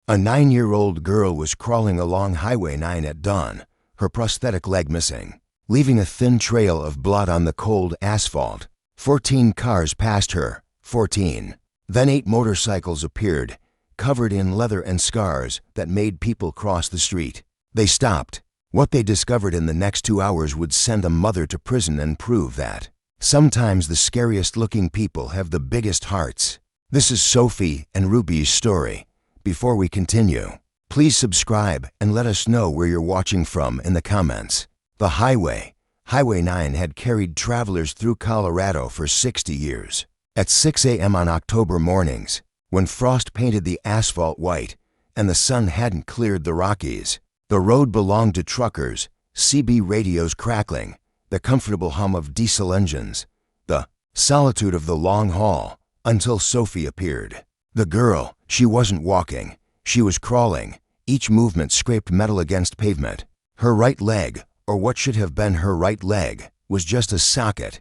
A 9-year-old girl was crawling along Highway 9 at dawn, her prosthetic leg missing, leaving a thin trail of blood on the cold asphalt. 14 cars passed her, 14. Then 8 motorcycles appeared, covered in leather and scars that made people cross the street. They stopped. What they discovered in the next 2 hours would send a mother to prison and prove that sometimes the scariest-looking people have the biggest hearts. This is Sophie and Ruby's story. Before we continue, please subscribe and let us know where you're watching from in the comments. The Highway 9 had carried travelers through Colorado for 60 years. At 6 a.m. on October mornings, when frost painted the asphalt white and the sun hadn't cleared the Rockies, the road belonged to truckers, CB radios crackling, the comfortable hum of diesel engines, the solitude of the long haul, until Sophie appeared. The girl, she wasn't walking, she was crawling. Each movement scraped metal against pavement. Her right leg, or what should have been her right leg, was just a socket,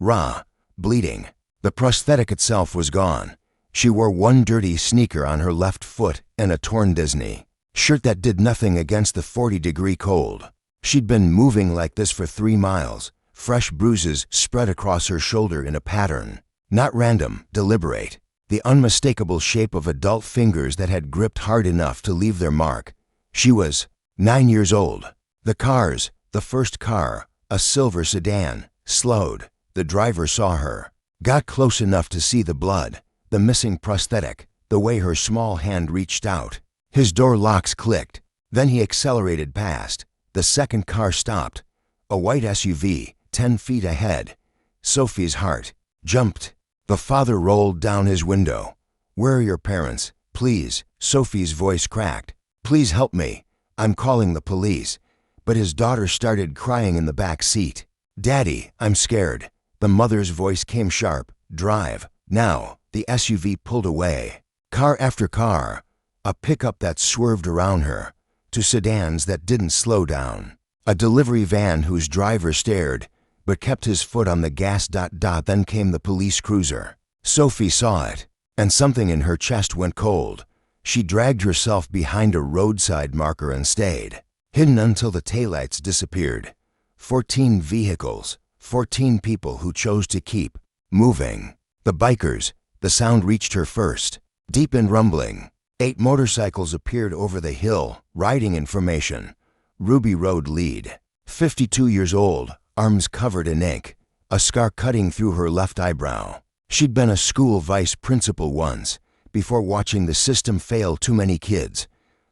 raw, bleeding. The prosthetic itself was gone. She wore one dirty sneaker on her left foot and a torn Disney shirt that did nothing against the 40-degree cold. She'd been moving like this for 3 miles, fresh bruises spread across her shoulder in a pattern. Not random, deliberate. The unmistakable shape of adult fingers that had gripped hard enough to leave their mark. She was 9 years old. The cars, the first car, a silver sedan, slowed. The driver saw her, got close enough to see the blood, the missing prosthetic, the way her small hand reached out. His door locks clicked. Then he accelerated past. The second car stopped. A white SUV, 10 feet ahead. Sophie's heart jumped. The father rolled down his window. "Where are your parents? Please." Sophie's voice cracked. "Please help me. I'm calling the police." But his daughter started crying in the back seat. "Daddy, I'm scared." The mother's voice came sharp. "Drive. Now." The SUV pulled away. Car after car. A pickup that swerved around her. To sedans that didn't slow down. A delivery van whose driver stared, but kept his foot on the gas. Then came the police cruiser. Sophie saw it, and something in her chest went cold. She dragged herself behind a roadside marker and stayed, hidden until the taillights disappeared. 14 vehicles, 14 people who chose to keep moving. The bikers, the sound reached her first, deep in rumbling. 8 motorcycles appeared over the hill, riding information. Ruby rode lead. 52 years old, arms covered in ink, a scar cutting through her left eyebrow. She'd been a school vice principal once, before watching the system fail too many kids.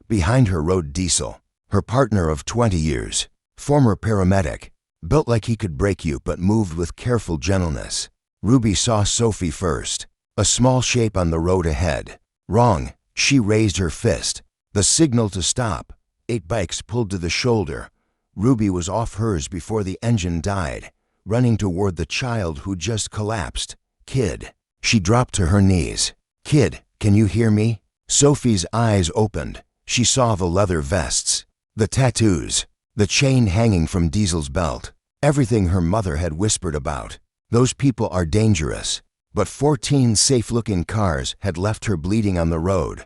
Behind her rode Diesel, her partner of 20 years, former paramedic, built like he could break you but moved with careful gentleness. Ruby saw Sophie first, a small shape on the road ahead. Wrong. She raised her fist. The signal to stop. 8 bikes pulled to the shoulder. Ruby was off hers before the engine died, running toward the child who just collapsed. "Kid." She dropped to her knees. "Kid, can you hear me?" Sophie's eyes opened. She saw the leather vests, the tattoos, the chain hanging from Diesel's belt. Everything her mother had whispered about. Those people are dangerous. But 14 safe-looking cars had left her bleeding on the road.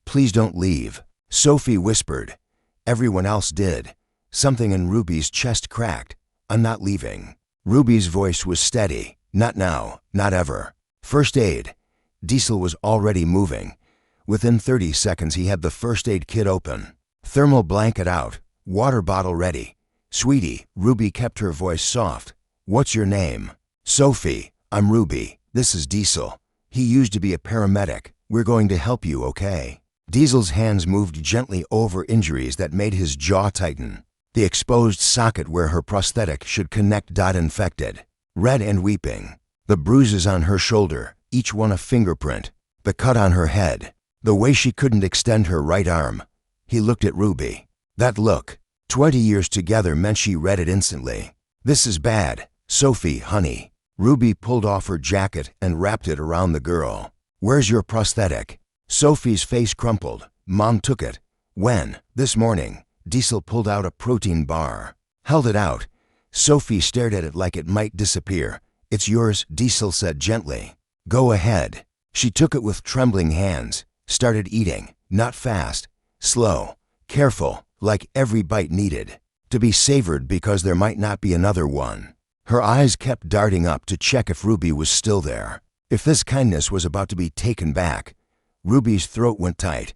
"Please don't leave," Sophie whispered. Everyone else did. Something in Ruby's chest cracked. "I'm not leaving." Ruby's voice was steady. "Not now, not ever." First aid. Diesel was already moving. Within 30 seconds he had the first aid kit open. Thermal blanket out, water bottle ready. "Sweetie," Ruby kept her voice soft. "What's your name?" "Sophie. I'm Ruby. This is Diesel. He used to be a paramedic. We're going to help you, okay?" Diesel's hands moved gently over injuries that made his jaw tighten. The exposed socket where her prosthetic should connect. Infected. Red and weeping. The bruises on her shoulder, each one a fingerprint. The cut on her head. The way she couldn't extend her right arm. He looked at Ruby. That look, 20 years together, meant she read it instantly. "This is bad. Sophie, honey." Ruby pulled off her jacket and wrapped it around the girl. "Where's your prosthetic?" Sophie's face crumpled. "Mom took it." "When?" "This morning." Diesel pulled out a protein bar, held it out. Sophie stared at it like it might disappear. "It's yours," Diesel said gently. "Go ahead." She took it with trembling hands, started eating. Not fast, slow, careful, like every bite needed to be savored because there might not be another one. Her eyes kept darting up to check if Ruby was still there. If this kindness was about to be taken back, Ruby's throat went tight.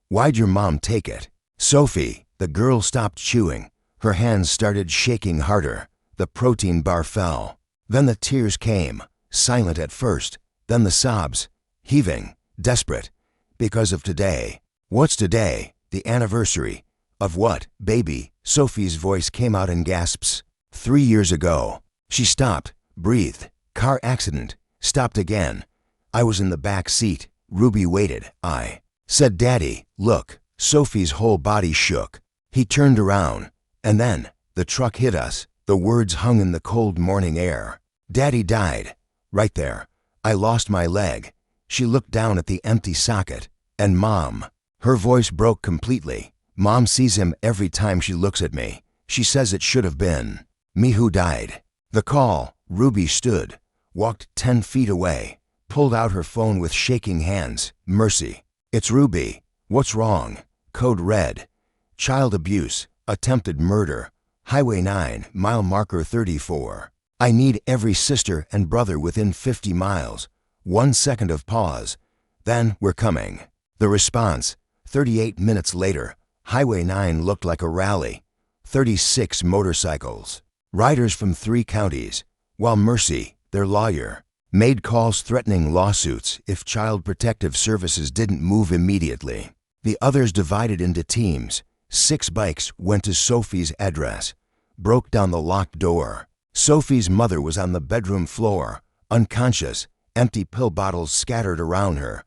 Why'd your mom take it? Sophie, the girl stopped chewing. Her hands started shaking harder. The protein bar fell. Then the tears came, silent at first, then the sobs, heaving, desperate. Because of today. What's today? The anniversary. Of what, baby? Sophie's voice came out in gasps. 3 years ago. She stopped, breathed. Car accident. Stopped again. I was in the back seat. Ruby waited. I said, Daddy, look. Sophie's whole body shook. He turned around. And then, the truck hit us. The words hung in the cold morning air. Daddy died. Right there. I lost my leg. She looked down at the empty socket. And Mom. Her voice broke completely. Mom sees him every time she looks at me. She says it should have been me who died. The call. Ruby stood, walked 10 feet away, pulled out her phone with shaking hands. Mercy. It's Ruby. What's wrong? Code red. Child abuse. Attempted murder. Highway 9, mile marker 34. I need every sister and brother within 50 miles. 1 second of pause. Then, we're coming. The response. 38 minutes later. Highway 9 looked like a rally. 36 motorcycles. Riders from 3 counties. While Mercy, their lawyer, made calls threatening lawsuits if Child Protective Services didn't move immediately. The others divided into teams. 6 bikes went to Sophie's address, broke down the locked door. Sophie's mother was on the bedroom floor, unconscious, empty pill bottles scattered around her.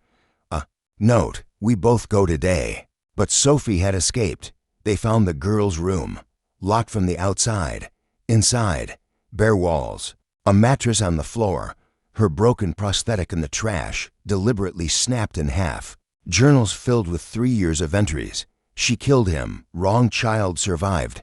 Note, we both go today. But Sophie had escaped. They found the girl's room, locked from the outside. Inside, bare walls, a mattress on the floor, her broken prosthetic in the trash, deliberately snapped in half. Journals filled with 3 years of entries. She killed him. Wrong child survived.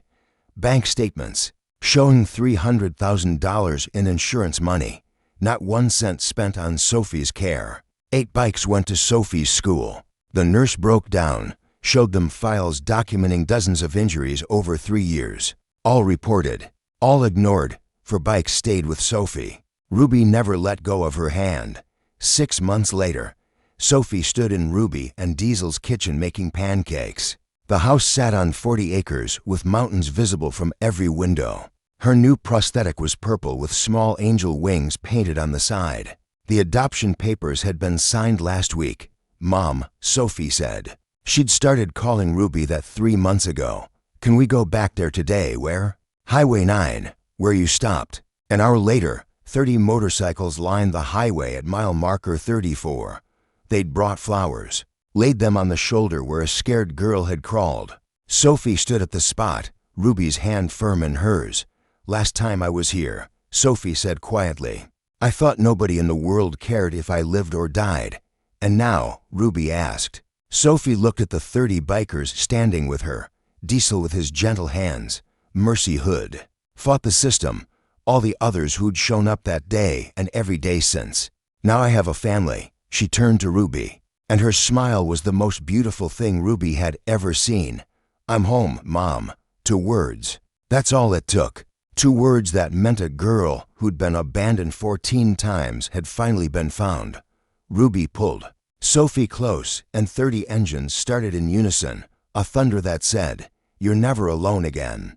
Bank statements showing $300,000 in insurance money. Not 1 cent spent on Sophie's care. 8 bikes went to Sophie's school. The nurse broke down, showed them files documenting dozens of injuries over 3 years. All reported, all ignored, for bikes stayed with Sophie. Ruby never let go of her hand. 6 months later, Sophie stood in Ruby and Diesel's kitchen making pancakes. The house sat on 40 acres with mountains visible from every window. Her new prosthetic was purple with small angel wings painted on the side. The adoption papers had been signed last week. Mom, Sophie said. She'd started calling Ruby that 3 months ago. Can we go back there today? Where? Highway 9, where you stopped. An hour later, 30 motorcycles lined the highway at mile marker 34. They'd brought flowers, laid them on the shoulder where a scared girl had crawled. Sophie stood at the spot, Ruby's hand firm in hers. Last time I was here, Sophie said quietly, I thought nobody in the world cared if I lived or died. And now, Ruby asked. Sophie looked at the 30 bikers standing with her, Diesel with his gentle hands, Mercy Hood. Fought the system, all the others who'd shown up that day and every day since. Now I have a family. She turned to Ruby, and her smile was the most beautiful thing Ruby had ever seen. I'm home, Mom. 2 words. That's all it took. 2 words that meant a girl who'd been abandoned 14 times had finally been found. Ruby pulled Sophie close, and 30 engines started in unison, a thunder that said, You're never alone again.